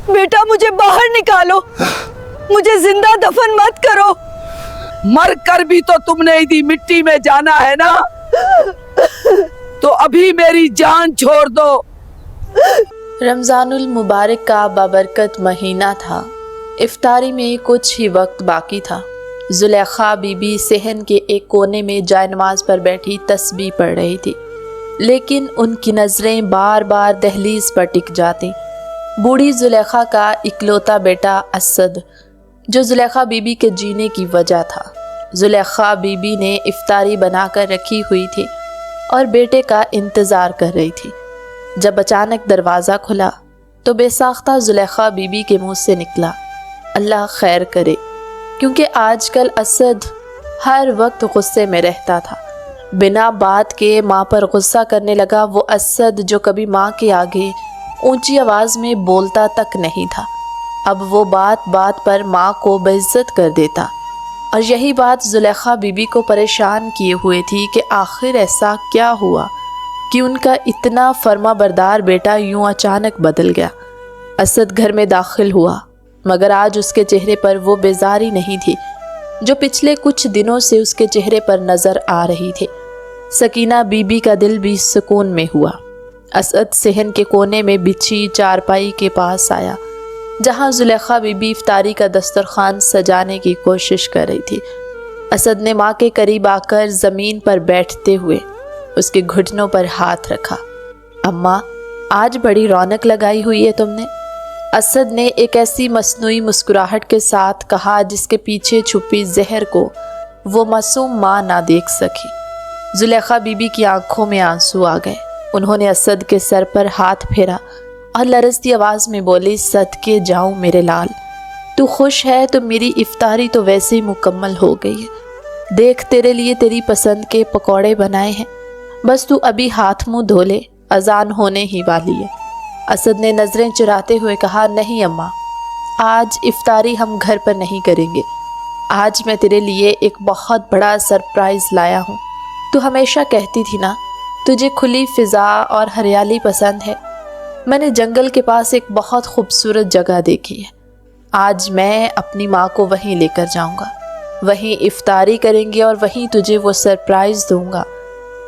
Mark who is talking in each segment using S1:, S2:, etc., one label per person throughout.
S1: बेटा मुझे बाहर निकालो, मुझे जिंदा दफन मत करो।
S2: मर कर भी तो तुमने इसी मिट्टी में जाना है ना, तो अभी मेरी जान छोड़ दो।
S3: रमज़ानुल मुबारक का बाबरकत महीना था। इफ्तारी में कुछ ही वक्त बाकी था। जुलेखा बीबी सहन के एक कोने में जायनमाज पर बैठी तस्बीह पढ़ रही थी, लेकिन उनकी नज़रें बार बार दहलीज पर टिक जाती। बूढ़ी जुलेखा का इकलौता बेटा असद, जो जुलेखा बीबी के जीने की वजह था। जुलेखा बीबी ने इफ्तारी बनाकर रखी हुई थी और बेटे का इंतज़ार कर रही थी। जब अचानक दरवाज़ा खुला तो बेसाख्ता जुलेखा बीबी के मुंह से निकला, अल्लाह खैर करे, क्योंकि आजकल असद हर वक्त गुस्से में रहता था। बिना बात के माँ पर गुस्सा करने लगा। वो असद जो कभी माँ के आगे ऊंची आवाज़ में बोलता तक नहीं था, अब वो बात बात पर माँ को बेइज्जत कर देता। और यही बात जुलेखा बीबी को परेशान किए हुए थी कि आखिर ऐसा क्या हुआ कि उनका इतना फर्मा बरदार बेटा यूं अचानक बदल गया। असद घर में दाखिल हुआ, मगर आज उसके चेहरे पर वो बेजारी नहीं थी जो पिछले कुछ दिनों से उसके चेहरे पर नज़र आ रही थी। सकीना बीबी का दिल भी सुकून में हुआ। असद सहन के कोने में बिछी चारपाई के पास आया, जहां जुलेखा बीबी इफ्तारी का दस्तरखान सजाने की कोशिश कर रही थी। असद ने माँ के करीब आकर ज़मीन पर बैठते हुए उसके घुटनों पर हाथ रखा। अम्मा, आज बड़ी रौनक लगाई हुई है तुमने। असद ने एक ऐसी मसनूई मुस्कुराहट के साथ कहा जिसके पीछे छुपी जहर को वो मासूम माँ ना देख सकी। जुलेखा बीबी की आंखों में आंसू आ गए। उन्होंने असद के सर पर हाथ फेरा और लरजती आवाज़ में बोली, सदके जाऊं मेरे लाल, तू खुश है तो मेरी इफ्तारी तो वैसे ही मुकम्मल हो गई है। देख, तेरे लिए तेरी पसंद के पकौड़े बनाए हैं, बस तू अभी हाथ मुंह धो ले, अजान होने ही वाली है। असद ने नज़रें चुराते हुए कहा, नहीं अम्मा, आज इफ्तारी हम घर पर नहीं करेंगे। आज मैं तेरे लिए एक बहुत बड़ा सरप्राइज़ लाया हूँ। तू हमेशा कहती थी ना तुझे खुली फ़िज़ा और हरियाली पसंद है। मैंने जंगल के पास एक बहुत खूबसूरत जगह देखी है। आज मैं अपनी माँ को वहीं लेकर जाऊँगा, वहीं इफ्तारी करेंगे और वहीं तुझे वो सरप्राइज़ दूँगा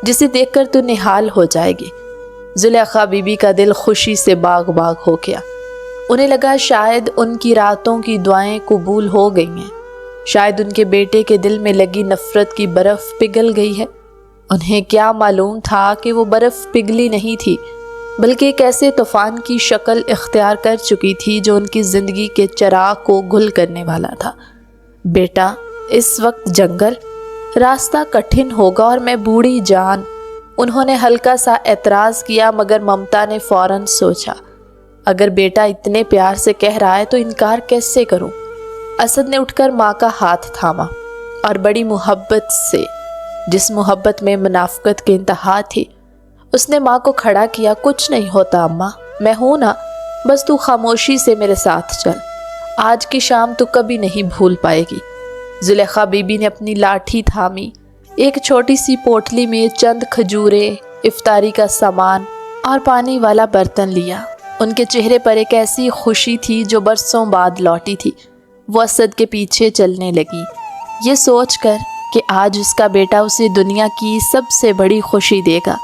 S3: जिसे देखकर तू निहाल हो जाएगी। जुलेखा बीबी का दिल खुशी से बाग बाग हो गया। उन्हें लगा शायद उनकी रातों की दुआएं कबूल हो गई हैं, शायद उनके बेटे के दिल में लगी नफ़रत की बर्फ़ पिघल गई है। उन्हें क्या मालूम था कि वो बर्फ़ पिघली नहीं थी, बल्कि एक ऐसे तूफ़ान की शक्ल इख्तियार कर चुकी थी जो उनकी ज़िंदगी के चिराग को गुल करने वाला था। बेटा, इस वक्त जंगल, रास्ता कठिन होगा और मैं बूढ़ी जान। उन्होंने हल्का सा एतराज़ किया, मगर ममता ने फ़ौरन सोचा, अगर बेटा इतने प्यार से कह रहा है तो इनकार कैसे करूं। असद ने उठकर माँ का हाथ थामा और बड़ी मोहब्बत से, जिस मोहब्बत में मुनाफ़क़त की इंतहा थी, उसने माँ को खड़ा किया। कुछ नहीं होता अम्मा, मैं हूँ ना, बस तू खामोशी से मेरे साथ चल। आज की शाम तू कभी नहीं भूल पाएगी। जुलेखा बीबी ने अपनी लाठी थामी। एक छोटी सी पोटली में चंद खजूरें, इफ्तारी का सामान और पानी वाला बर्तन लिया। उनके चेहरे पर एक ऐसी खुशी थी जो बरसों बाद लौटी थी। वो असद के पीछे चलने लगी, ये सोचकर कि आज उसका बेटा उसे दुनिया की सबसे बड़ी खुशी देगा,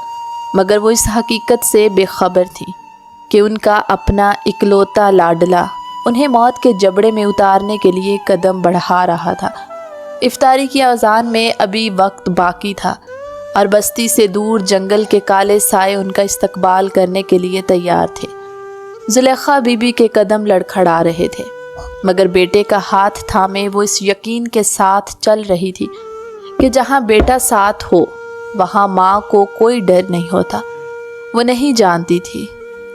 S3: मगर वो इस हकीकत से बेखबर थी कि उनका अपना इकलौता लाडला उन्हें मौत के जबड़े में उतारने के लिए कदम बढ़ा रहा था। इफ्तारी की अज़ान में अभी वक्त बाकी था और बस्ती से दूर जंगल के काले साए उनका इस्तकबाल करने के लिए तैयार थे। जुलेखा बीबी के कदम लड़खड़ा रहे थे, मगर बेटे का हाथ थामे वो इस यकीन के साथ चल रही थी कि जहाँ बेटा साथ हो वहाँ माँ को कोई डर नहीं होता। वो नहीं जानती थी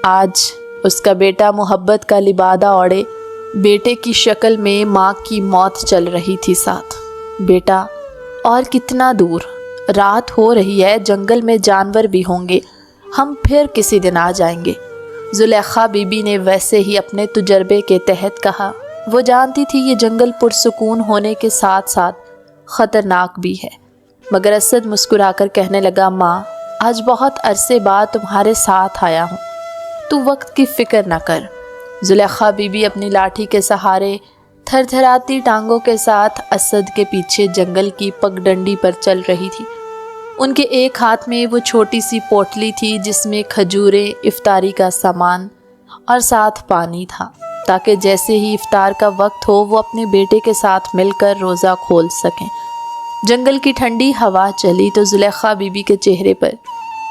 S3: आज उसका बेटा मोहब्बत का लिबादा ओढ़े बेटे की शक्ल में माँ की मौत चल रही थी साथ। बेटा, और कितना दूर, रात हो रही है, जंगल में जानवर भी होंगे, हम फिर किसी दिन आ जाएंगे। जुलेखा बीबी ने वैसे ही अपने तजुर्बे के तहत कहा। वो जानती थी ये जंगल पुरसुकून होने के साथ साथ ख़तरनाक भी है, मगर असद मुस्कुराकर कहने लगा, माँ, आज बहुत अरसे बाद तुम्हारे साथ आया हूँ, तू वक्त की फ़िक्र ना कर। زلیخا بی بی اپنی لاٹھی کے سہارے تھر تھراتی ٹانگوں کے ساتھ اسد کے پیچھے جنگل کی پگڈنڈی پر چل رہی تھی۔ ان کے ایک ہاتھ میں وہ چھوٹی سی پوٹلی تھی جس میں کھجوریں، افطاری کا سامان اور ساتھ پانی تھا، تاکہ جیسے ہی افطار کا وقت ہو وہ اپنے بیٹے کے ساتھ مل کر روزہ کھول سکیں۔ جنگل کی ٹھنڈی ہوا چلی تو زلیخا بی بی کے چہرے پر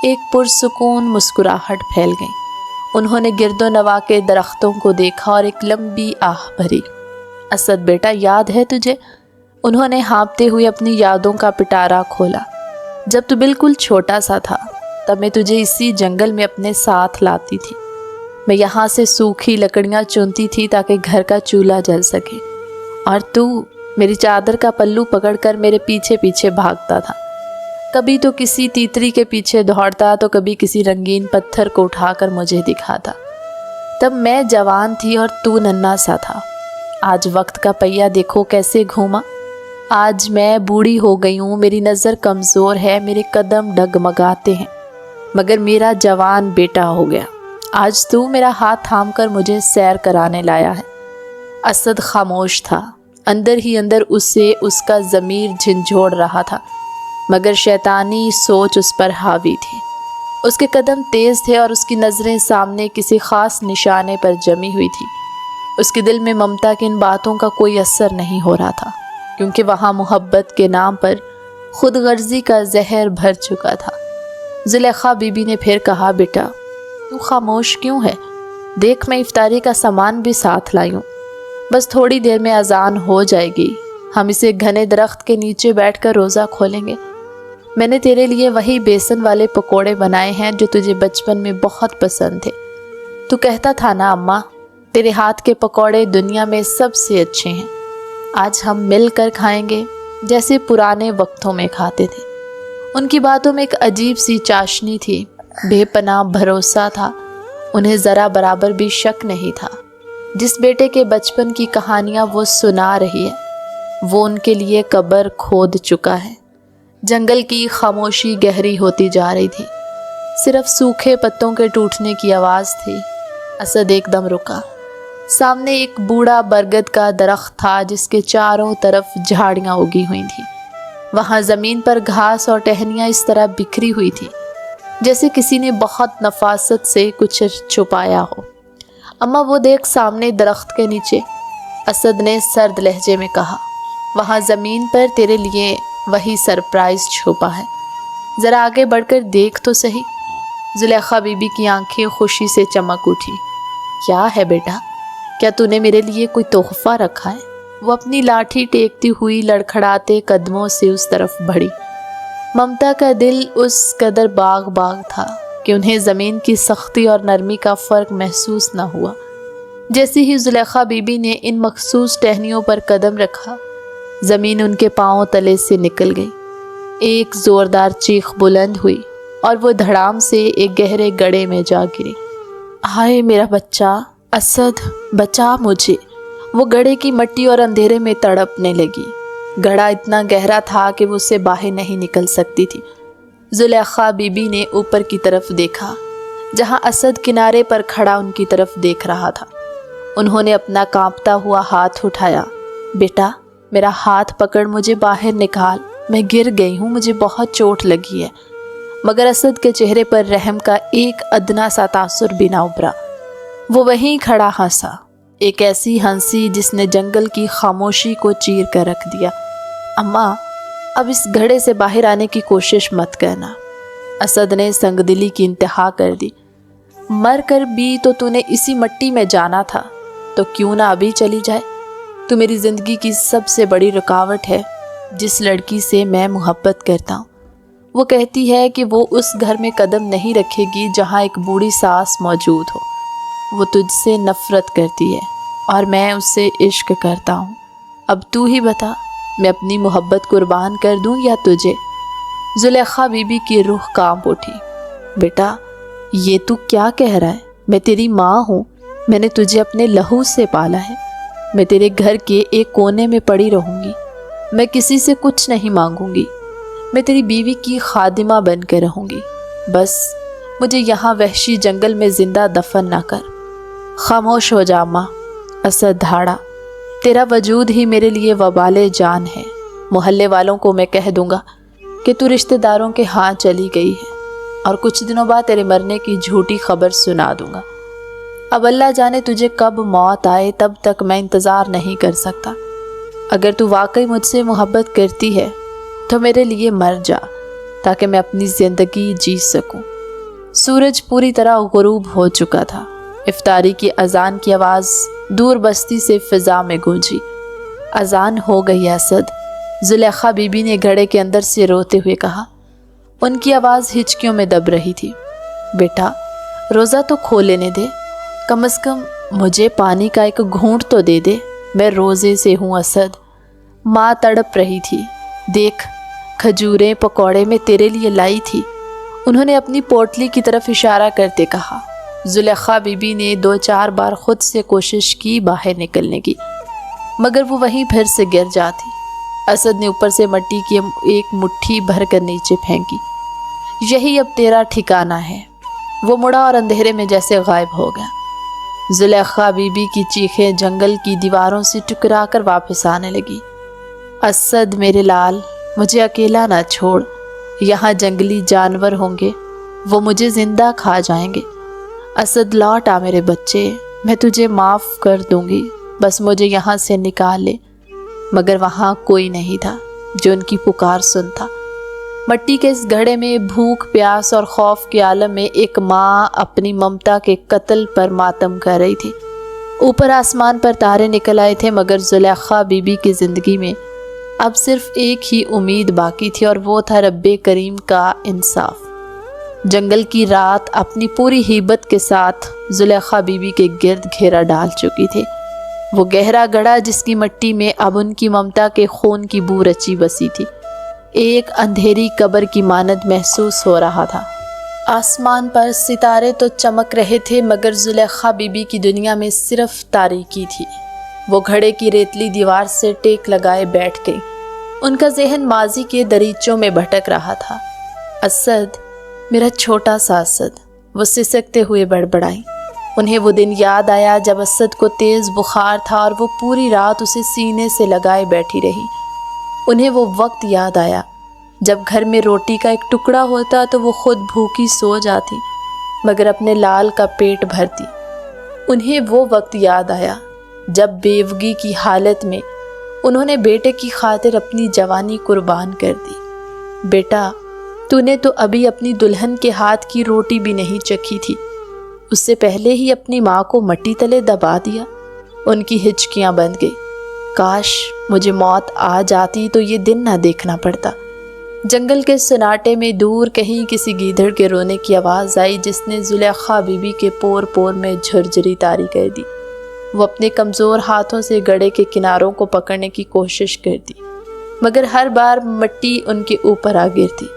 S3: ایک پرسکون مسکراہٹ پھیل گئی۔ انہوں نے گرد و نواح کے درختوں کو دیکھا اور ایک لمبی آہ بھری۔ اسد بیٹا، یاد ہے تجھے؟ انہوں نے ہانپتے ہوئے اپنی یادوں کا پٹارا کھولا۔ جب تو بالکل چھوٹا سا تھا تب میں تجھے اسی جنگل میں اپنے ساتھ لاتی تھی۔ میں یہاں سے سوکھی لکڑیاں چنتی تھی تاکہ گھر کا چولہا جل سکے، اور تو میری چادر کا پلو پکڑ کر میرے پیچھے پیچھے بھاگتا تھا۔ کبھی تو کسی تیتری کے پیچھے دوڑتا تو کبھی کسی رنگین پتھر کو اٹھا کر مجھے دکھاتا۔ تب میں جوان تھی اور تو ننھا سا تھا۔ آج وقت کا پہیہ دیکھو کیسے گھوما۔ آج میں بوڑھی ہو گئی ہوں، میری نظر کمزور ہے، میرے قدم ڈگمگاتے ہیں، مگر میرا جوان بیٹا ہو گیا۔ آج تو میرا ہاتھ تھام کر مجھے سیر کرانے لایا ہے۔ اسد خاموش تھا۔ اندر ہی اندر اسے اس کا ضمیر جھنجھوڑ رہا تھا، مگر شیطانی سوچ اس پر حاوی تھی۔ اس کے قدم تیز تھے اور اس کی نظریں سامنے کسی خاص نشانے پر جمی ہوئی تھی۔ اس کے دل میں ممتا کی ان باتوں کا کوئی اثر نہیں ہو رہا تھا، کیونکہ وہاں محبت کے نام پر خود غرضی کا زہر بھر چکا تھا۔ زلیخا بی بی نے پھر کہا، بیٹا تو خاموش کیوں ہے؟ دیکھ، میں افطاری کا سامان بھی ساتھ لائی ہوں۔ بس تھوڑی دیر میں اذان ہو جائے گی، ہم اسے گھنے درخت کے نیچے بیٹھ کر روزہ کھولیں گے۔ میں نے تیرے لیے وہی بیسن والے پکوڑے بنائے ہیں جو تجھے بچپن میں بہت پسند تھے۔ تو کہتا تھا نا اماں، تیرے ہاتھ کے پکوڑے دنیا میں سب سے اچھے ہیں۔ آج ہم مل کر کھائیں گے جیسے پرانے وقتوں میں کھاتے تھے۔ ان کی باتوں میں ایک عجیب سی چاشنی تھی، بے پناہ بھروسہ تھا۔ انہیں ذرا برابر بھی شک نہیں تھا۔ جس بیٹے کے بچپن کی کہانیاں وہ سنا رہی ہے، وہ ان کے لیے قبر کھود چکا ہے۔ جنگل کی خاموشی گہری ہوتی جا رہی تھی، صرف سوکھے پتوں کے ٹوٹنے کی آواز تھی۔ اسد ایک دم رکا۔ سامنے ایک بوڑھا برگد کا درخت تھا جس کے چاروں طرف جھاڑیاں اگی ہوئی تھیں۔ وہاں زمین پر گھاس اور ٹہنیاں اس طرح بکھری ہوئی تھی جیسے کسی نے بہت نفاست سے کچھ چھپایا ہو۔ اماں وہ دیکھ سامنے درخت کے نیچے، اسد نے سرد لہجے میں کہا، وہاں زمین پر تیرے لیے وہی سرپرائز چھپا ہے، ذرا آگے بڑھ کر دیکھ تو صحیح۔ زلیخا بی بی کی آنکھیں خوشی سے چمک اٹھی۔ کیا ہے بیٹا؟ کیا تو نے میرے لیے کوئی تحفہ رکھا ہے؟ وہ اپنی لاٹھی ٹیکتی ہوئی لڑکھڑاتے قدموں سے اس طرف بڑھی۔ ممتا کا دل اس قدر باغ باغ تھا کہ انہیں زمین کی سختی اور نرمی کا فرق محسوس نہ ہوا۔ جیسے ہی زلیخا بی بی نے ان مخصوص ٹہنیوں پر قدم رکھا، زمین ان کے پاؤں تلے سے نکل گئی۔ ایک زوردار چیخ بلند ہوئی اور وہ دھڑام سے ایک گہرے گڑھے میں جا گری۔ ہائے میرا بچہ، اسد بچا مجھے! وہ گڑھے کی مٹی اور اندھیرے میں تڑپنے لگی۔ گڑھا اتنا گہرا تھا کہ وہ اس سے باہر نہیں نکل سکتی تھی۔ زلیخا بی بی نے اوپر کی طرف دیکھا جہاں اسد کنارے پر کھڑا ان کی طرف دیکھ رہا تھا۔ انہوں نے اپنا کانپتا ہوا ہاتھ اٹھایا۔ بیٹا میرا ہاتھ پکڑ، مجھے باہر نکال، میں گر گئی ہوں، مجھے بہت چوٹ لگی ہے۔ مگر اسد کے چہرے پر رحم کا ایک ادنا سا تاثر بھی نہ ابھرا۔ وہ وہیں کھڑا ہنسا، ایک ایسی ہنسی جس نے جنگل کی خاموشی کو چیر کر رکھ دیا۔ اماں اب اس گھڑے سے باہر آنے کی کوشش مت کرنا۔ اسد نے سنگ دلی کی انتہا کر دی۔ مر کر بھی تو نے اسی مٹی میں جانا تھا، تو کیوں نہ ابھی چلی جائے؟ تو میری زندگی کی سب سے بڑی رکاوٹ ہے۔ جس لڑکی سے میں محبت کرتا ہوں، وہ کہتی ہے کہ وہ اس گھر میں قدم نہیں رکھے گی جہاں ایک بوڑھی ساس موجود ہو۔ وہ تجھ سے نفرت کرتی ہے اور میں اس سے عشق کرتا ہوں۔ اب تو ہی بتا، میں اپنی محبت قربان کر دوں یا تجھے؟ زلیخا بی بی کی روح کانپ اٹھی۔ بیٹا یہ تو کیا کہہ رہا ہے؟ میں تیری ماں ہوں، میں نے تجھے اپنے لہو سے پالا ہے۔ میں تیرے گھر کے ایک کونے میں پڑی رہوں گی، میں کسی سے کچھ نہیں مانگوں گی، میں تیری بیوی کی خادمہ بن کے رہوں گی۔ بس مجھے یہاں وحشی جنگل میں زندہ دفن نہ کر۔ खामोश हो जा अम्मा, असद दहाड़ा। तेरा वजूद ही मेरे लिए वबाले जान है। मोहल्ले वालों को मैं कह दूंगा कि तू रिश्तेदारों के हाथ चली गई है और कुछ दिनों बाद तेरे मरने की झूठी खबर सुना दूंगा। अब अल्लाह जाने तुझे कब मौत आए, तब तक मैं इंतज़ार नहीं कर सकता। अगर तू वाकई मुझसे मोहब्बत करती है तो मेरे लिए मर जा, ताकि मैं अपनी ज़िंदगी जी सकूं। सूरज पूरी तरह गुरूब हो चुका था। इफ्तारी की अजान की आवाज़ दूर बस्ती से फ़िज़ा में गूंजी। अजान हो गई असद, जुलेखा बीबी ने घड़े के अंदर से रोते हुए कहा। उनकी आवाज़ हिचकियों में दब रही थी। बेटा, रोज़ा तो खोल लेने दे, कम से कम मुझे पानी का एक घूंट तो दे दे, मैं रोज़े से हूँ असद। माँ तड़प रही थी। देख, खजूरें पकौड़े में तेरे लिए लाई थी, उन्होंने अपनी पोटली की तरफ इशारा करते कहा। जुलेखा बीबी ने 2-4 बार खुद से कोशिश की बाहर निकलने की, मगर वो वहीं फिर से गिर जाती। असद ने ऊपर से मिट्टी की एक मुट्ठी भर कर नीचे फेंकी। यही अब तेरा ठिकाना है। वो मुड़ा और अंधेरे में जैसे गायब हो गया। जुलेखा बीबी की चीखें जंगल की दीवारों से टकरा कर वापस आने लगी। असद मेरे लाल, मुझे अकेला ना छोड़, यहाँ जंगली जानवर होंगे, वो मुझे ज़िंदा खा जाएंगे। असद लौट आ मेरे बच्चे, मैं तुझे माफ़ कर दूंगी, बस मुझे यहाँ से निकाल ले। मगर वहाँ कोई नहीं था जो उनकी पुकार सुनता। मिट्टी के इस घड़े में भूख, प्यास और खौफ के आलम में एक माँ अपनी ममता के कत्ल पर मातम कर रही थी। ऊपर आसमान पर तारे निकल आए थे, मगर जुलेखा बीबी की ज़िंदगी में अब सिर्फ एक ही उम्मीद बाकी थी, और वो था रब्बे करीम का इंसाफ। जंगल की रात अपनी पूरी हिब्बत के साथ जुलेखा बीबी के गिर्द घेरा डाल चुकी थी। वो गहरा गड़ा जिसकी मिट्टी में अब उनकी ममता के खून की बू रची बसी थी, एक अंधेरी कब्र की मानद महसूस हो रहा था। आसमान पर सितारे तो चमक रहे थे, मगर जुलेखा बीबी की दुनिया में सिर्फ तारीकी थी। वो घड़े की रेतली दीवार से टेक लगाए बैठ गई। उनका जहन माजी के दरीचों में भटक रहा था। असद, मेरा छोटा सा असद, वो सिसकते हुए बड़बड़ाई। उन्हें वो दिन याद आया जब असद को तेज़ बुखार था और वो पूरी रात उसे सीने से लगाए बैठी रही। उन्हें वो वक्त याद आया जब घर में रोटी का एक टुकड़ा होता तो वो खुद भूखी सो जाती, मगर अपने लाल का पेट भरती। उन्हें वो वक्त याद आया जब बेवगी की हालत में उन्होंने बेटे की खातिर अपनी जवानी कुर्बान कर दी। बेटा, तूने तो अभी अपनी दुल्हन के हाथ की रोटी भी नहीं चखी थी, उससे पहले ही अपनी माँ को मट्टी तले दबा दिया। उनकी हिचकियाँ बंध गई। काश मुझे मौत आ जाती तो ये दिन ना देखना पड़ता। जंगल के सन्नाटे में दूर कहीं किसी गीदड़ के रोने की आवाज़ आई, जिसने जुलेखा बीबी के पोर पोर में झुरझुरी तारी कर दी। वो अपने कमज़ोर हाथों से गड़े के किनारों को पकड़ने की कोशिश करती, मगर हर बार मिट्टी उनके ऊपर आ गिरती।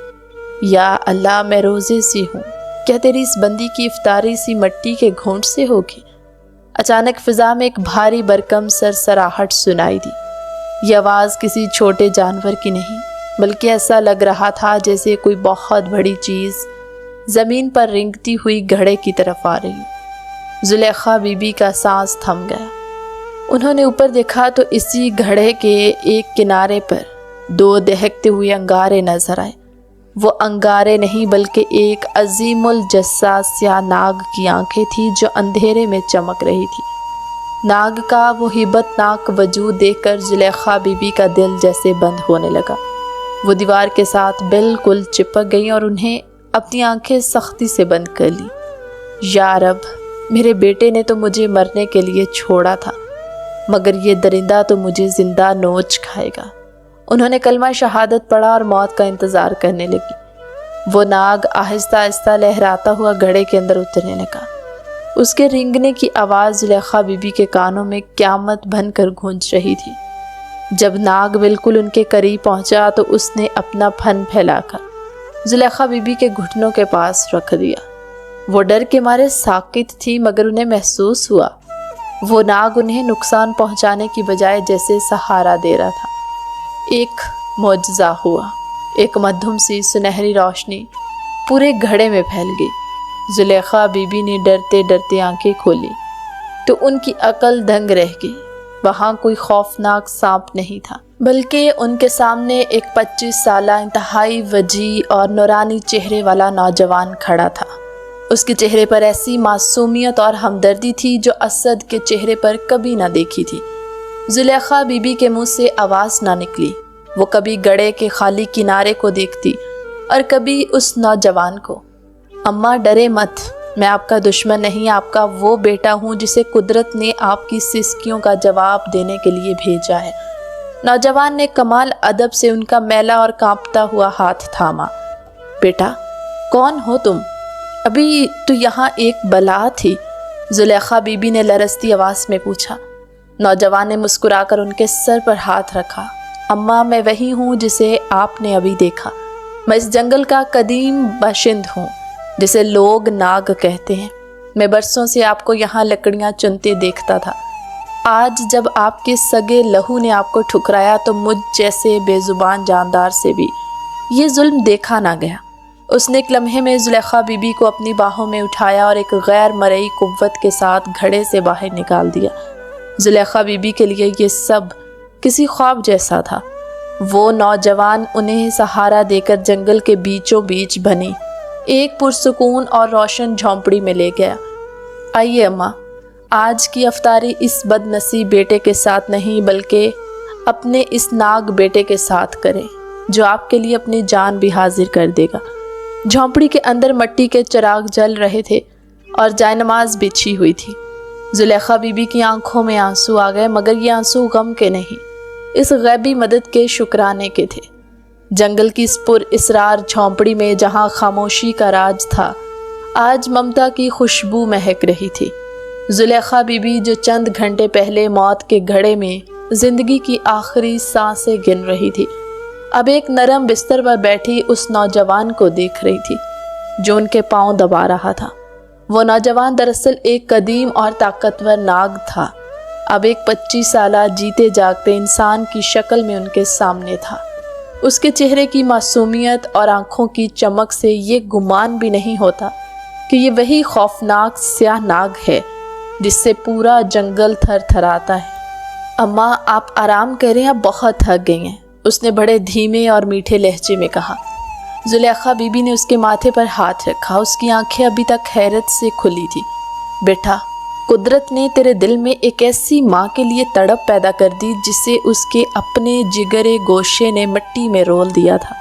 S3: या अल्लाह, मैं रोज़े सी हूँ, क्या तेरी इस बंदी की इफ्तारी सी मिट्टी के घूंट से होगी? अचानक फ़िज़ा में एक भारी बरकम सरसराहट सुनाई दी। ये आवाज़ किसी छोटे जानवर की नहीं, बल्कि ऐसा लग रहा था जैसे कोई बहुत बड़ी चीज़ ज़मीन पर रेंगती हुई घड़े की तरफ आ रही। जुलेखा बीबी का सांस थम गया। उन्होंने ऊपर देखा तो इसी घड़े के एक किनारे पर 2 दहकते हुए अंगारे नजर आए। वो अंगारे नहीं बल्कि एक अजीमुल जस्सा स्या नाग की आंखें थी जो अंधेरे में चमक रही थी। नाग का वो हिब्बतनाक वजूद देखकर जुलेखा बीबी का दिल जैसे बंद होने लगा। वो दीवार के साथ बिल्कुल चिपक गई और उन्हें अपनी आंखें सख्ती से बंद कर ली। या रब, मेरे बेटे ने तो मुझे मरने के लिए छोड़ा था, मगर ये दरिंदा तो मुझे ज़िंदा नोच खाएगा। उन्होंने कलमा शहादत पढ़ा और मौत का इंतज़ार करने लगी। वो नाग आहिस्ता आहिस्ता लहराता हुआ घड़े के अंदर उतरने लगा। उसके रेंगने की आवाज़ जुलेखा बीबी के कानों में क़यामत बनकर गूंज रही थी। जब नाग बिल्कुल उनके करीब पहुंचा तो उसने अपना फन फैलाकर जुलेखा बीबी के घुटनों के पास रख दिया। वो डर के मारे साकित थी, मगर उन्हें महसूस हुआ वो नाग उन्हें नुकसान पहुंचाने की बजाय जैसे सहारा दे रहा था। एक मौजज़ा हुआ। एक मध्यम सी सुनहरी रोशनी पूरे घड़े में फैल गई। जुलेखा बीबी ने डरते डरते आंखें खोली। تو ان کی عقل دنگ رہ گئی۔ وہاں کوئی خوفناک سانپ نہیں تھا، بلکہ ان کے سامنے ایک 25 سالہ انتہائی وجیح اور نورانی چہرے والا نوجوان کھڑا تھا۔ اس کے چہرے پر ایسی معصومیت اور ہمدردی تھی جو اسد کے چہرے پر کبھی نہ دیکھی تھی۔ زلیخا بی بی کے منہ سے آواز نہ نکلی۔ وہ کبھی گڑھے کے خالی کنارے کو دیکھتی اور کبھی اس نوجوان کو۔ اماں ڈرے مت، میں آپ کا دشمن نہیں، آپ کا وہ بیٹا ہوں جسے قدرت نے آپ کی سسکیوں کا جواب دینے کے لیے بھیجا ہے۔ نوجوان نے کمال ادب سے ان کا میلا اور کانپتا ہوا ہاتھ تھاما۔ بیٹا، کون ہو تم؟ ابھی تو یہاں ایک بلا تھی، زلیخا بی بی نے لرزتی آواز میں پوچھا۔ نوجوان نے مسکرا کر ان کے سر پر ہاتھ رکھا۔ اماں، میں وہی ہوں جسے آپ نے ابھی دیکھا۔ میں اس جنگل کا قدیم باشند ہوں جسے لوگ ناگ کہتے ہیں۔ میں برسوں سے آپ کو یہاں لکڑیاں چنتے دیکھتا تھا۔ آج جب آپ کے سگے لہو نے آپ کو ٹھکرایا تو مجھ جیسے بے زبان جاندار سے بھی یہ ظلم دیکھا نہ گیا۔ اس نے ایک لمحے میں زلیخا بی بی کو اپنی باہوں میں اٹھایا اور ایک غیر مرئی قوت کے ساتھ گھڑے سے باہر نکال دیا۔ زلیخا بی بی کے لیے یہ سب کسی خواب جیسا تھا۔ وہ نوجوان انہیں سہارا دے کر جنگل کے بیچوں بیچ بنی ایک پرسکون اور روشن جھونپڑی میں لے گیا۔ آئیے اماں، آج کی افطاری اس بد نصیب بیٹے کے ساتھ نہیں بلکہ اپنے اس ناگ بیٹے کے ساتھ کریں جو آپ کے لیے اپنی جان بھی حاضر کر دے گا۔ جھونپڑی کے اندر مٹی کے چراغ جل رہے تھے اور جائے نماز بچھی ہوئی تھی۔ زلیخا بی بی کی آنکھوں میں آنسو آ گئے، مگر یہ آنسو غم کے نہیں، اس غیبی مدد کے شکرانے کے تھے۔ جنگل کی اس پر اسرار جھونپڑی میں جہاں خاموشی کا راج تھا، آج ممتا کی خوشبو مہک رہی تھی۔ زلیخا بی بی جو چند گھنٹے پہلے موت کے گھڑے میں زندگی کی آخری سانسیں گن رہی تھی، اب ایک نرم بستر پر بیٹھی اس نوجوان کو دیکھ رہی تھی جو ان کے پاؤں دبا رہا تھا۔ وہ نوجوان دراصل ایک قدیم اور طاقتور ناگ تھا، اب ایک 25 سالہ جیتے جاگتے انسان کی شکل میں ان کے سامنے تھا۔ اس کے چہرے کی معصومیت اور آنکھوں کی چمک سے یہ گمان بھی نہیں ہوتا کہ یہ وہی خوفناک سیاہ ناگ ہے جس سے پورا جنگل تھر تھراتا ہے۔ اماں، آپ آرام کریں، آپ بہت تھک گئی ہیں، اس نے بڑے دھیمے اور میٹھے لہجے میں کہا۔ زلیخا بی بی نے اس کے ماتھے پر ہاتھ رکھا، اس کی آنکھیں ابھی تک حیرت سے کھلی تھی۔ بیٹا، قدرت نے تیرے دل میں ایک ایسی ماں کے لیے تڑپ پیدا کر دی جسے اس کے اپنے جگرے گوشے نے مٹی میں رول دیا تھا۔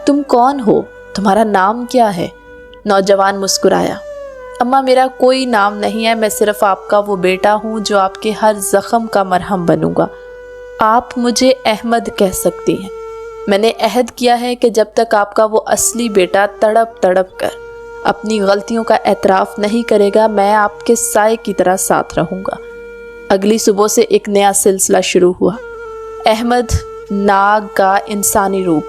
S3: تم کون ہو؟ تمہارا نام کیا ہے؟ نوجوان مسکرایا۔ اماں، میرا کوئی نام نہیں ہے، میں صرف آپ کا وہ بیٹا ہوں جو آپ کے ہر زخم کا مرہم بنوں گا۔ آپ مجھے احمد کہہ سکتی ہیں۔ میں نے عہد کیا ہے کہ جب تک آپ کا وہ اصلی بیٹا تڑپ تڑپ کر اپنی غلطیوں کا اعتراف نہیں کرے گا، میں آپ کے سائے کی طرح ساتھ رہوں گا۔ اگلی صبح سے ایک نیا سلسلہ شروع ہوا۔ احمد ناگ کا انسانی روپ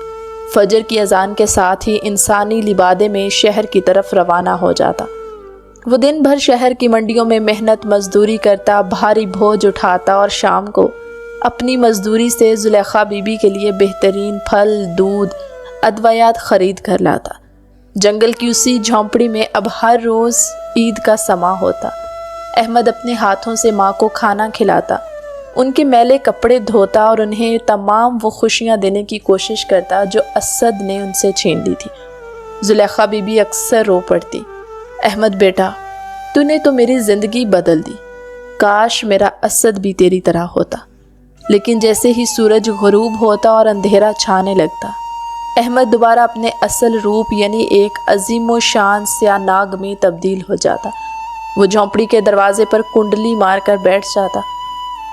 S3: فجر کی اذان کے ساتھ ہی انسانی لبادے میں شہر کی طرف روانہ ہو جاتا۔ وہ دن بھر شہر کی منڈیوں میں محنت مزدوری کرتا، بھاری بوجھ اٹھاتا اور شام کو اپنی مزدوری سے زلیخا بی بی کے لیے بہترین پھل، دودھ، ادویات خرید کر لاتا۔ جنگل کی اسی جھونپڑی میں اب ہر روز عید کا سماں ہوتا۔ احمد اپنے ہاتھوں سے ماں کو کھانا کھلاتا، ان کے میلے کپڑے دھوتا اور انہیں تمام وہ خوشیاں دینے کی کوشش کرتا جو اسد نے ان سے چھین لی تھی۔ زلیخا بی بی اکثر رو پڑتی، احمد بیٹا، تو نے تو میری زندگی بدل دی، کاش میرا اسد بھی تیری طرح ہوتا۔ لیکن جیسے ہی سورج غروب ہوتا اور اندھیرا چھانے لگتا، احمد دوبارہ اپنے اصل روپ یعنی ایک عظیم و شان سیاہ ناگ میں تبدیل ہو جاتا۔ وہ جھونپڑی کے دروازے پر کنڈلی مار کر بیٹھ جاتا۔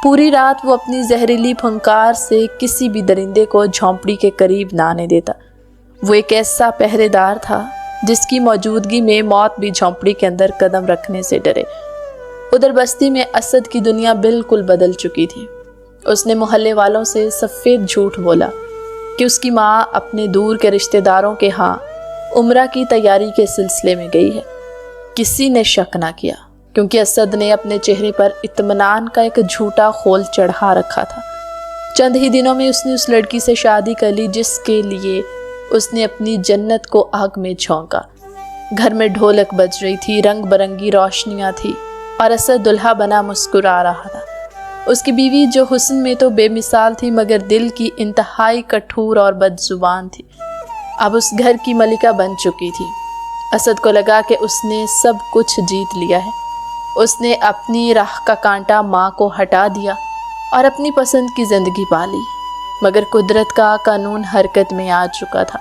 S3: پوری رات وہ اپنی زہریلی پھنکار سے کسی بھی درندے کو جھونپڑی کے قریب نہ آنے دیتا۔ وہ ایک ایسا پہرے دار تھا جس کی موجودگی میں موت بھی جھونپڑی کے اندر قدم رکھنے سے ڈرے۔ ادھر بستی میں اسد کی دنیا بالکل بدل چکی تھی۔ اس نے محلے والوں سے سفید جھوٹ بولا کہ اس کی ماں اپنے دور کے رشتہ داروں کے ہاں عمرہ کی تیاری کے سلسلے میں گئی ہے۔ کسی نے شک نہ کیا کیونکہ اسد نے اپنے چہرے پر اطمینان کا ایک جھوٹا خول چڑھا رکھا تھا۔ چند ہی دنوں میں اس نے اس لڑکی سے شادی کر لی جس کے لیے اس نے اپنی جنت کو آگ میں جھونکا۔ گھر میں ڈھولک بج رہی تھی، رنگ برنگی روشنیاں تھی، اور اسد دلہا بنا مسکرا رہا تھا۔ اس کی بیوی جو حسن میں تو بے مثال تھی مگر دل کی انتہائی کٹھور اور بد زبان تھی، اب اس گھر کی ملکہ بن چکی تھی۔ اسد کو لگا کہ اس نے سب کچھ جیت لیا ہے۔ اس نے اپنی راہ کا کانٹا ماں کو ہٹا دیا اور اپنی پسند کی زندگی پالی، مگر قدرت کا قانون حرکت میں آ چکا تھا۔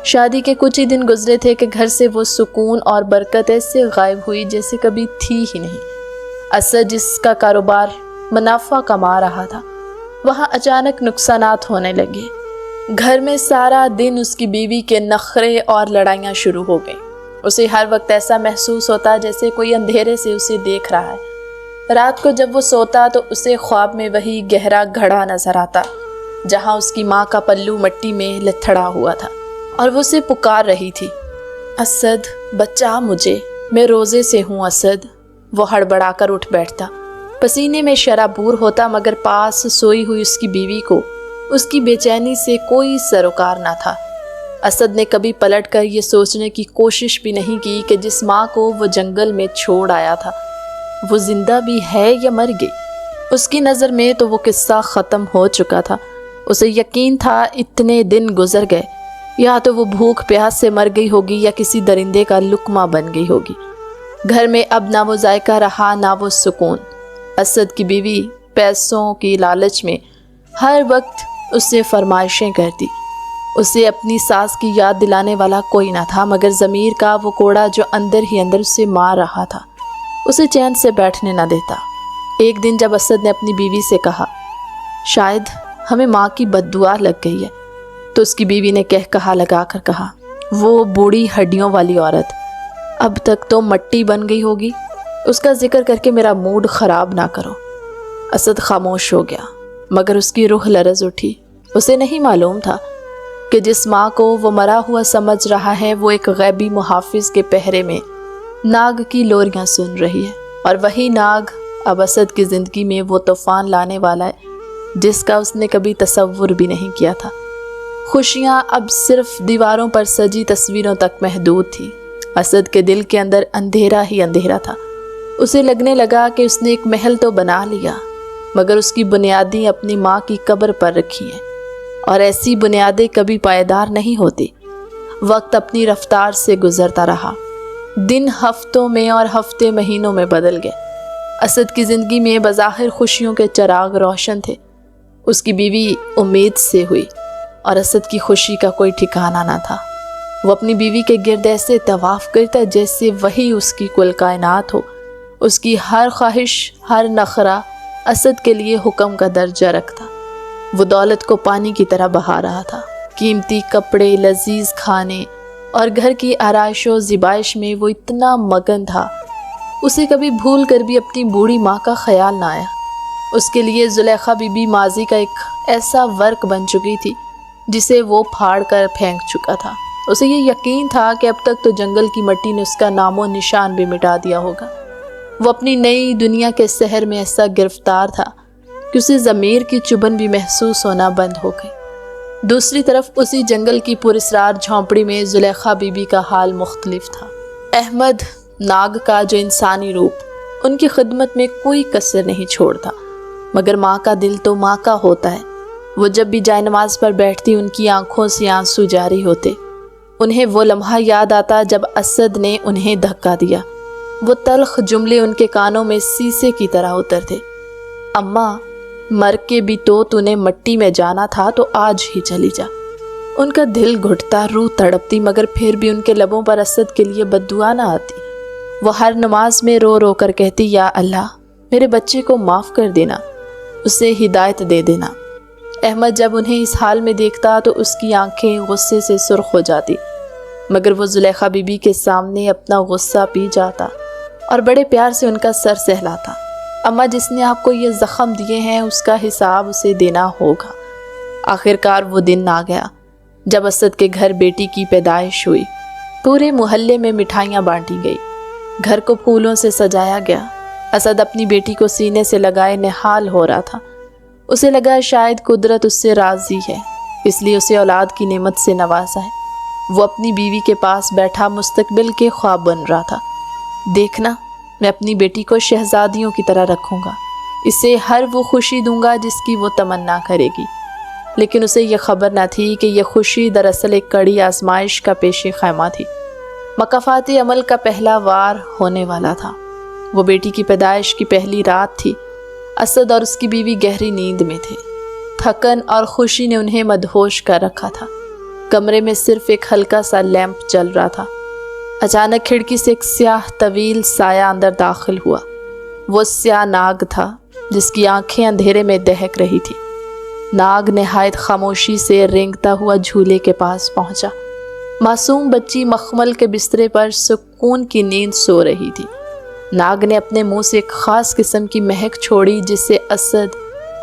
S3: شادی کے کچھ ہی دن گزرے تھے کہ گھر سے وہ سکون اور برکت ایسے غائب ہوئی جیسے کبھی تھی ہی نہیں۔ اسد جس کا کاروبار منافع کما رہا تھا، وہاں اچانک نقصانات ہونے لگے۔ گھر میں سارا دن اس کی بیوی کے نخرے اور لڑائیاں شروع ہو گئیں۔ اسے ہر وقت ایسا محسوس ہوتا جیسے کوئی اندھیرے سے اسے دیکھ رہا ہے۔ رات کو جب وہ سوتا تو اسے خواب میں وہی گہرا گھڑا نظر آتا جہاں اس کی ماں کا پلو مٹی میں لتھڑا ہوا تھا اور وہ اسے پکار رہی تھی، اسد بچا مجھے، میں روزے سے ہوں اسد۔ وہ ہڑبڑا کر اٹھ بیٹھتا، پسینے میں شرابور ہوتا، مگر پاس سوئی ہوئی اس کی بیوی کو اس کی بے چینی سے کوئی سروکار نہ تھا۔ اسد نے کبھی پلٹ کر یہ سوچنے کی کوشش بھی نہیں کی کہ جس ماں کو وہ جنگل میں چھوڑ آیا تھا وہ زندہ بھی ہے یا مر گئی۔ اس کی نظر میں تو وہ قصہ ختم ہو چکا تھا۔ اسے یقین تھا اتنے دن گزر گئے، یا تو وہ بھوک پیاس سے مر گئی ہوگی یا کسی درندے کا لقمہ بن گئی ہوگی۔ گھر میں اب نہ وہ ذائقہ رہا نہ وہ سکون۔ اسد کی بیوی پیسوں کی لالچ میں ہر وقت اس سے فرمائشیں کرتی۔ اسے اپنی ساس کی یاد دلانے والا کوئی نہ تھا، مگر ضمیر کا وہ کوڑا جو اندر ہی اندر اسے مار رہا تھا اسے چین سے بیٹھنے نہ دیتا۔ ایک دن جب اسد نے اپنی بیوی سے کہا، شاید ہمیں ماں کی بد دعا لگ گئی ہے، تو اس کی بیوی نے کہا لگا کر کہا، وہ بوڑھی ہڈیوں والی عورت اب تک تو مٹی بن گئی ہوگی، اس کا ذکر کر کے میرا موڈ خراب نہ کرو۔ اسد خاموش ہو گیا، مگر اس کی روح لرز اٹھی۔ اسے نہیں معلوم تھا کہ جس ماں کو وہ مرا ہوا سمجھ رہا ہے وہ ایک غیبی محافظ کے پہرے میں ناگ کی لوریاں سن رہی ہے، اور وہی ناگ اب اسد کی زندگی میں وہ طوفان لانے والا ہے جس کا اس نے کبھی تصور بھی نہیں کیا تھا۔ خوشیاں اب صرف دیواروں پر سجی تصویروں تک محدود تھی۔ اسد کے دل کے اندر اندھیرا ہی اندھیرا تھا۔ اسے لگنے لگا کہ اس نے ایک محل تو بنا لیا، مگر اس کی بنیادیں اپنی ماں کی قبر پر رکھی ہیں، اور ایسی بنیادیں کبھی پائیدار نہیں ہوتی۔ وقت اپنی رفتار سے گزرتا رہا، دن ہفتوں میں اور ہفتے مہینوں میں بدل گئے۔ اسد کی زندگی میں بظاہر خوشیوں کے چراغ روشن تھے۔ اس کی بیوی امید سے ہوئی اور اسد کی خوشی کا کوئی ٹھکانہ نہ تھا۔ وہ اپنی بیوی کے گرد ایسے طواف کرتا جیسے وہی اس کی کل کائنات ہو۔ اس کی ہر خواہش، ہر نخرہ اسد کے لیے حکم کا درجہ رکھتا۔ وہ دولت کو پانی کی طرح بہا رہا تھا۔ قیمتی کپڑے، لذیذ کھانے اور گھر کی آرائش و زیبائش میں وہ اتنا مگن تھا، اسے کبھی بھول کر بھی اپنی بوڑھی ماں کا خیال نہ آیا۔ اس کے لیے زلیخا بی بی ماضی کا ایک ایسا ورق بن چکی تھی جسے وہ پھاڑ کر پھینک چکا تھا۔ اسے یہ یقین تھا کہ اب تک تو جنگل کی مٹی نے اس کا نام و نشان بھی مٹا دیا ہوگا۔ وہ اپنی نئی دنیا کے سحر میں ایسا گرفتار تھا کہ اسے ضمیر کی چبھن بھی محسوس ہونا بند ہو گئی۔ دوسری طرف اسی جنگل کی پراسرار جھونپڑی میں زلیخا بی بی کا حال مختلف تھا۔ احمد ناگ کا جو انسانی روپ ان کی خدمت میں کوئی کسر نہیں چھوڑتا، مگر ماں کا دل تو ماں کا ہوتا ہے۔ وہ جب بھی جائے نماز پر بیٹھتی ان کی آنکھوں سے آنسو جاری ہوتے۔ انہیں وہ لمحہ یاد آتا جب اسد نے انہیں دھکا دیا۔ وہ تلخ جملے ان کے کانوں میں سیسے کی طرح اترتے، اماں مر کے بھی تو نے مٹی میں جانا تھا تو آج ہی چلی جا۔ ان کا دل گھٹتا، روح تڑپتی، مگر پھر بھی ان کے لبوں پر اسد کے لیے بد دعا نہ آتی۔ وہ ہر نماز میں رو رو کر کہتی، یا اللہ میرے بچے کو معاف کر دینا، اسے ہدایت دے دینا۔ احمد جب انہیں اس حال میں دیکھتا تو اس کی آنکھیں غصے سے سرخ ہو جاتی، مگر وہ زلیخا بی بی کے سامنے اپنا غصہ پی جاتا اور بڑے پیار سے ان کا سر سہلاتا۔ اماں جس نے آپ کو یہ زخم دیے ہیں اس کا حساب اسے دینا ہوگا۔ آخرکار وہ دن آ گیا جب اسد کے گھر بیٹی کی پیدائش ہوئی۔ پورے محلے میں مٹھائیاں بانٹی گئی، گھر کو پھولوں سے سجایا گیا۔ اسد اپنی بیٹی کو سینے سے لگائے نہال ہو رہا تھا۔ اسے لگا شاید قدرت اس سے راضی ہے، اس لیے اسے اولاد کی نعمت سے نوازا ہے۔ وہ اپنی بیوی کے پاس بیٹھا مستقبل کے خواب بن رہا تھا۔ دیکھنا मैं अपनी बेटी को शहजादियों की तरह रखूँगा, इसे हर वो खुशी दूंगा जिसकी वो तमन्ना करेगी। लेकिन उसे ये खबर न थी कि यह खुशी दरअसल एक कड़ी आजमाइश का पेशे खैमा थी। मकाफाती अमल का पहला वार होने वाला था। वो बेटी की पैदाइश की पहली रात थी। असद और उसकी बीवी गहरी नींद में थे। थकन और खुशी ने उन्हें मदहोश कर रखा था। कमरे में सिर्फ एक हल्का सा लैंप जल रहा था। अचानक खिड़की से एक स्याह तवील साया अंदर दाखिल हुआ। वो स्याह नाग था जिसकी आंखें अंधेरे में दहक रही थी। नाग निहायत खामोशी से रेंगता हुआ झूले के पास पहुंचा। मासूम बच्ची मखमल के बिस्तरे पर सुकून की नींद सो रही थी। नाग ने अपने मुंह से एक ख़ास किस्म की महक छोड़ी जिससे असद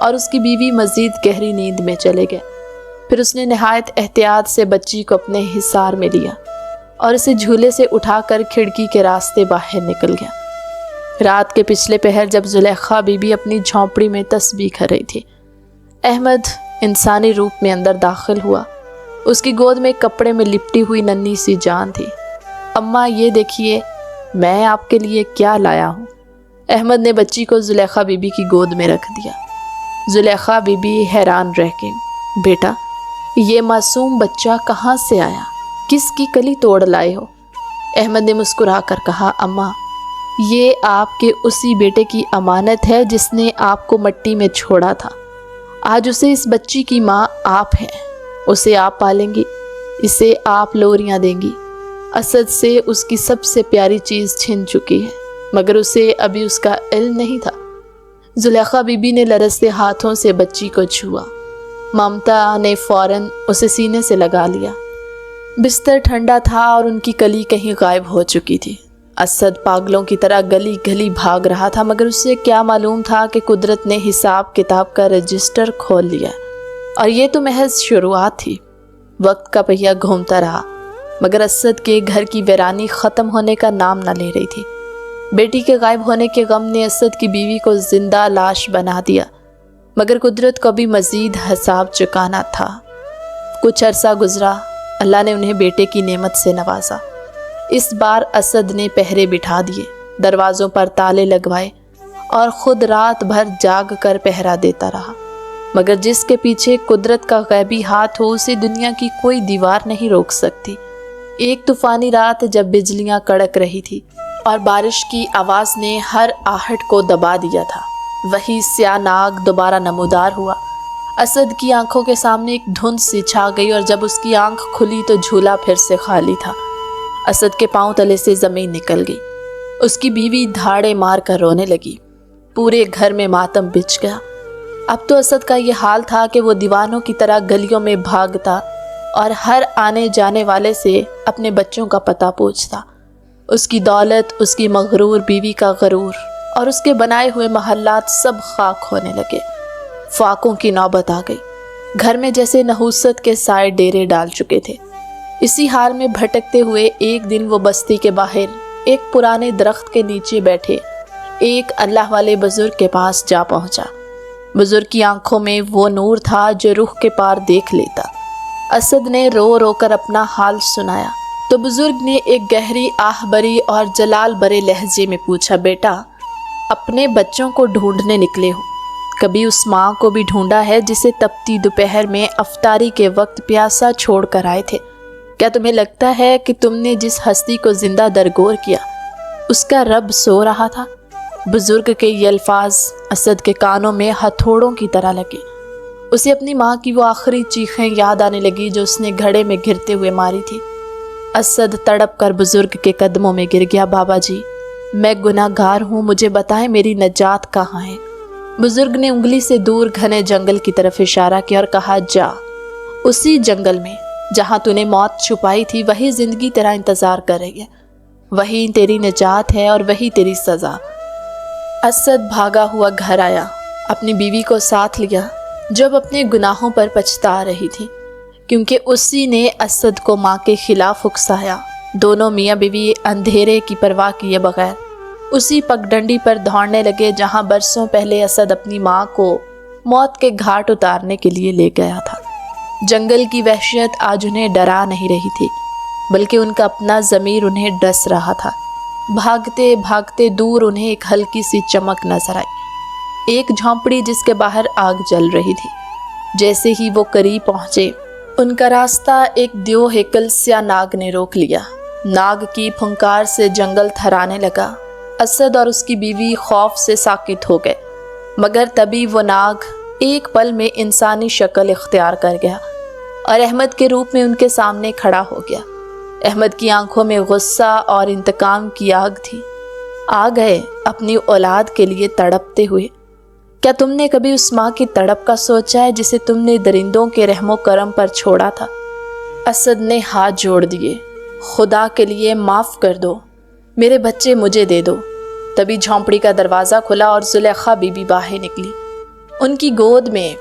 S3: और उसकी बीवी मज़ीद गहरी नींद में चले गए। फिर उसने निहायत एहतियात से बच्ची को अपने हिसार में लिया और इसे झूले से उठाकर खिड़की के रास्ते बाहर निकल गया। रात के पिछले पहर जब जुलेखा बीबी अपनी झोंपड़ी में तस्बीह कर रही थी, अहमद इंसानी रूप में अंदर दाखिल हुआ। उसकी गोद में कपड़े में लिपटी हुई नन्ही सी जान थी। अम्मा ये देखिए मैं आपके लिए क्या लाया हूँ। अहमद ने बच्ची को जुलेखा बीबी की गोद में रख दिया। जुलेखा बीबी हैरान रह गई। बेटा ये मासूम बच्चा कहाँ से आया, किसकी कली तोड़ लाए हो? अहमद ने मुस्कुरा कर कहा, अम्मा ये आपके उसी बेटे की अमानत है जिसने आपको मिट्टी में छोड़ा था। आज उसे इस बच्ची की माँ आप हैं। उसे आप पालेंगी, इसे आप लोरियाँ देंगी। असद से उसकी सबसे प्यारी चीज़ छिन चुकी है, मगर उसे अभी उसका इल्म नहीं था। जुलेखा बीबी ने लरसते हाथों से बच्ची को छुआ। ममता ने फौरन उसे सीने से लगा लिया। बिस्तर ठंडा था और उनकी कली कहीं गायब हो चुकी थी। असद पागलों की तरह गली गली भाग रहा था, मगर उसे क्या मालूम था कि कुदरत ने हिसाब किताब का रजिस्टर खोल लिया और ये तो महज शुरुआत थी। वक्त का पहिया घूमता रहा, मगर असद के घर की वीरानी ख़त्म होने का नाम न ले रही थी। बेटी के गायब होने के गम ने असद की बीवी को जिंदा लाश बना दिया, मगर कुदरत को भी मज़ीद हिसाब चुकाना था। कुछ अरसा गुजरा, अल्लाह ने उन्हें बेटे की नेमत से नवाजा। इस बार असद ने पहरे बिठा दिए, दरवाज़ों पर ताले लगवाए और ख़ुद रात भर जाग कर पहरा देता रहा। मगर जिसके पीछे कुदरत का गैबी हाथ हो उसे दुनिया की कोई दीवार नहीं रोक सकती। एक तूफ़ानी रात जब बिजलियां कड़क रही थी और बारिश की आवाज़ ने हर आहट को दबा दिया था, वही स्याह नाग दोबारा नमूदार हुआ। असद की आंखों के सामने एक धुंध सी छा गई और जब उसकी आंख खुली तो झूला फिर से खाली था। असद के पांव तले से ज़मीन निकल गई। उसकी बीवी धाड़े मार कर रोने लगी। पूरे घर में मातम बिछ गया। अब तो असद का ये हाल था कि वो दीवानों की तरह गलियों में भागता और हर आने जाने वाले से अपने बच्चों का पता पूछता। उसकी दौलत, उसकी मगरूर बीवी का गरूर और उसके बनाए हुए महल्लात सब खाक होने लगे। फाकों की नौबत आ गई। घर में जैसे नहुसत के साए डेरे डाल चुके थे। इसी हाल में भटकते हुए एक दिन वो बस्ती के बाहर एक पुराने दरख्त के नीचे बैठे एक अल्लाह वाले बुजुर्ग के पास जा पहुंचा। बुजुर्ग की आंखों में वो नूर था जो रूह के पार देख लेता। असद ने रो रो कर अपना हाल सुनाया तो बुजुर्ग ने एक गहरी आह भरी और जलाल भरे लहजे में पूछा, बेटा अपने बच्चों को ढूंढने निकले हो, कभी उस माँ को भी ढूंढा है जिसे तपती दोपहर में अफ्तारी के वक्त प्यासा छोड़ कर आए थे? क्या तुम्हें लगता है कि तुमने जिस हस्ती को जिंदा दरगोर किया उसका रब सो रहा था? बुजुर्ग के ये अल्फाज असद के कानों में हथौड़ों की तरह लगे। उसे अपनी माँ की वो आखिरी चीखें याद आने लगी जो उसने घड़े में गिरते हुए मारी थी। असद तड़प कर बुजुर्ग के कदमों में गिर गया। बाबा जी मैं गुनाहगार हूँ, मुझे बताएं मेरी नजात कहाँ है? बुजुर्ग ने उंगली से दूर घने जंगल की तरफ इशारा किया और कहा, जा उसी जंगल में जहाँ तूने मौत छुपाई थी वही जिंदगी तेरा इंतज़ार कर रही है। वही तेरी निजात है और वही तेरी सज़ा। असद भागा हुआ घर आया, अपनी बीवी को साथ लिया जब अपने गुनाहों पर पछता रही थी, क्योंकि उसी ने असद को माँ के खिलाफ उकसाया। दोनों मियाँ बीवी अंधेरे की परवाह किए बगैर उसी पगडंडी पर दौड़ने लगे जहाँ बरसों पहले असद अपनी माँ को मौत के घाट उतारने के लिए ले गया था। जंगल की वहशत आज उन्हें डरा नहीं रही थी, बल्कि उनका अपना ज़मीर उन्हें डस रहा था। भागते भागते दूर उन्हें एक हल्की सी चमक नजर आई, एक झोंपड़ी जिसके बाहर आग जल रही थी। जैसे ही वो करीब पहुंचे, उनका रास्ता एक देव हेकल स्या नाग ने रोक लिया। नाग की फुंकार से जंगल थराने लगा। असद और उसकी बीवी खौफ से साकित हो गए, मगर तभी वो नाग एक पल में इंसानी शक्ल इख्तियार कर गया और अहमद के रूप में उनके सामने खड़ा हो गया। अहमद की आंखों में गुस्सा और इंतकाम की आग थी। आ गए अपनी औलाद के लिए तड़पते हुए। क्या तुमने कभी उस माँ की तड़प का सोचा है जिसे तुमने दरिंदों के रहमो करम पर छोड़ा था? असद ने हाथ जोड़ दिए, खुदा के लिए माफ़ कर दो, मेरे बच्चे मुझे दे दो। तभी झोंपड़ी का दरवाज़ा खुला और जुलेखा बीबी बाहर निकली। उनकी गोद में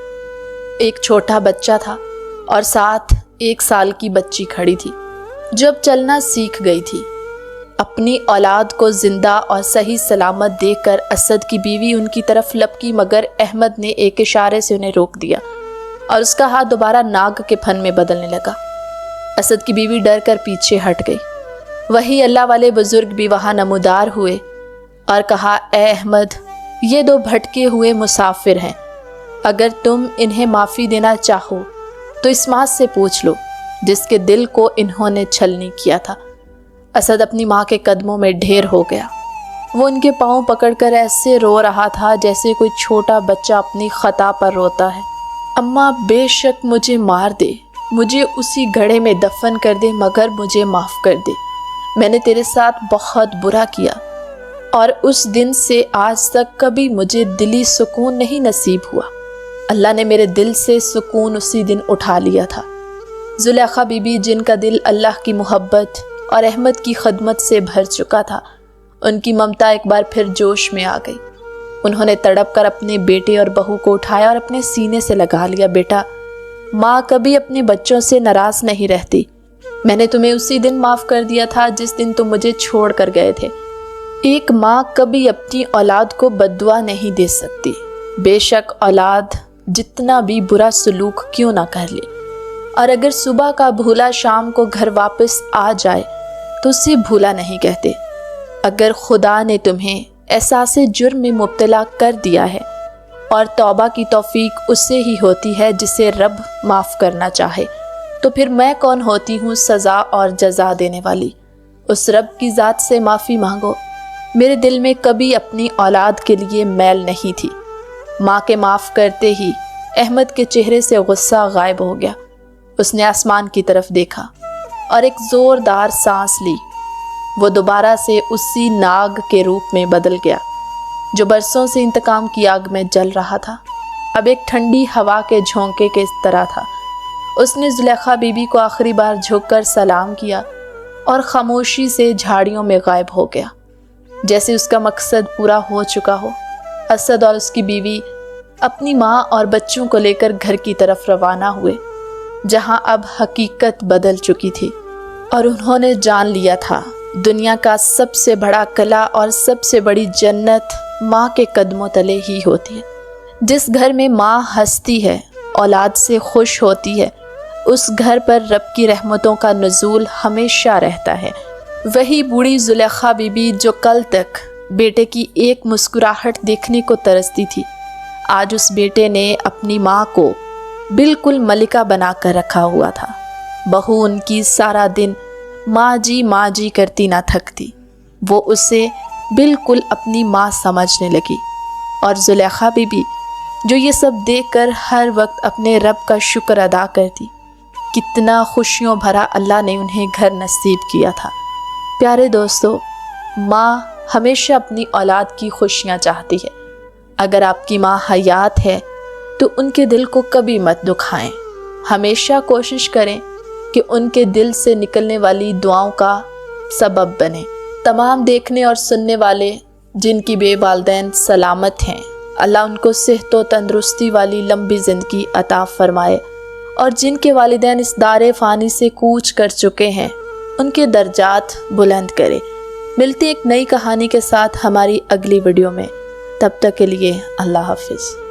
S3: एक छोटा बच्चा था और साथ 1 साल की बच्ची खड़ी थी जो अब चलना सीख गई थी। अपनी औलाद को जिंदा और सही सलामत देखकर असद की बीवी उनकी तरफ लपकी, मगर अहमद ने एक इशारे से उन्हें रोक दिया और उसका हाथ दोबारा नाग के फन में बदलने लगा। असद की बीवी डर कर पीछे हट गई। वही अल्लाह वाले बुजुर्ग भी वहाँ नमूदार हुए और कहा, ए अहमद, ये 2 भटके हुए मुसाफिर हैं। अगर तुम इन्हें माफ़ी देना चाहो तो इस माँ से पूछ लो जिसके दिल को इन्होंने छलनी किया था। असद अपनी माँ के कदमों में ढेर हो गया। वो उनके पाँव पकड़कर ऐसे रो रहा था जैसे कोई छोटा बच्चा अपनी खता पर रोता है। अम्मा, बेशक मुझे मार दे, मुझे उसी घड़े में दफन कर दे, मगर मुझे माफ़ कर दे। मैंने तेरे साथ बहुत बुरा किया और उस दिन से आज तक कभी मुझे दिली सुकून नहीं नसीब हुआ। अल्लाह ने मेरे दिल से सुकून उसी दिन उठा लिया था। जुलेखा बीबी, जिनका दिल अल्लाह की मोहब्बत और अहमद की खदमत से भर चुका था, उनकी ममता एक बार फिर जोश में आ गई। उन्होंने तड़प कर अपने बेटे और बहू को उठाया और अपने सीने से लगा लिया। बेटा, माँ कभी अपने बच्चों से नाराज़ नहीं रहती। मैंने तुम्हें उसी दिन माफ़ कर दिया था जिस दिन तुम मुझे छोड़ कर गए थे। एक माँ कभी अपनी औलाद को बद्दुआ नहीं दे सकती, बेशक औलाद जितना भी बुरा सलूक क्यों ना कर ले। और अगर सुबह का भूला शाम को घर वापस आ जाए तो उसे भूला नहीं कहते। अगर खुदा ने तुम्हें एहसास जुर्म में मुब्तला कर दिया है और तौबा की तौफीक उससे ही होती है जिसे रब माफ़ करना चाहे, तो फिर मैं कौन होती हूँ सज़ा और जज़ा देने वाली। उस रब की ज़ात से माफ़ी मांगो। मेरे दिल में कभी अपनी औलाद के लिए मैल नहीं थी। माँ के माफ़ करते ही अहमद के चेहरे से गुस्सा गायब हो गया। उसने आसमान की तरफ देखा और एक ज़ोरदार सांस ली। वो दोबारा से उसी नाग के रूप में बदल गया जो बरसों से इंतकाम की आग में जल रहा था। अब एक ठंडी हवा के झोंके के तरह था। उसने जुलेखा बीबी को आखिरी बार झुककर सलाम किया और खामोशी से झाड़ियों में गायब हो गया, जैसे उसका मकसद पूरा हो चुका हो। असद और उसकी बीवी अपनी माँ और बच्चों को लेकर घर की तरफ रवाना हुए, जहाँ अब हकीकत बदल चुकी थी और उन्होंने जान लिया था दुनिया का सबसे बड़ा कला और सबसे बड़ी जन्नत माँ के कदमों तले ही होती है। जिस घर में माँ हंसती है, औलाद से खुश होती है, उस घर पर रब की रहमतों का नुज़ूल हमेशा रहता है। वही बूढ़ी जुलेखा बीबी जो कल तक बेटे की एक मुस्कुराहट देखने को तरसती थी, आज उस बेटे ने अपनी माँ को बिल्कुल मलिका बना कर रखा हुआ था। बहू उनकी सारा दिन माँ जी करती ना थकती। वो उसे बिल्कुल अपनी माँ समझने लगी और जुलेखा बीबी जो ये सब देखकर हर वक्त अपने रब का शुक्र अदा करती। कितना खुशियों भरा अल्लाह ने उन्हें घर नसीब किया था। प्यारे दोस्तों, माँ हमेशा अपनी औलाद की खुशियाँ चाहती है। अगर आपकी माँ हयात है तो उनके दिल को कभी मत दुखाएं। हमेशा कोशिश करें कि उनके दिल से निकलने वाली दुआओं का सबब बने। तमाम देखने और सुनने वाले जिनकी बेवालिदैन सलामत हैं, अल्लाह उनको सेहत व तंदुरुस्ती वाली लंबी ज़िंदगी अता फरमाए और जिनके वालिदैन इस दारे फ़ानी से कूच कर चुके हैं उनके दर्जात बुलंद करे। मिलती एक नई कहानी के साथ हमारी अगली वीडियो में। तब तक के लिए अल्लाह हाफिज़।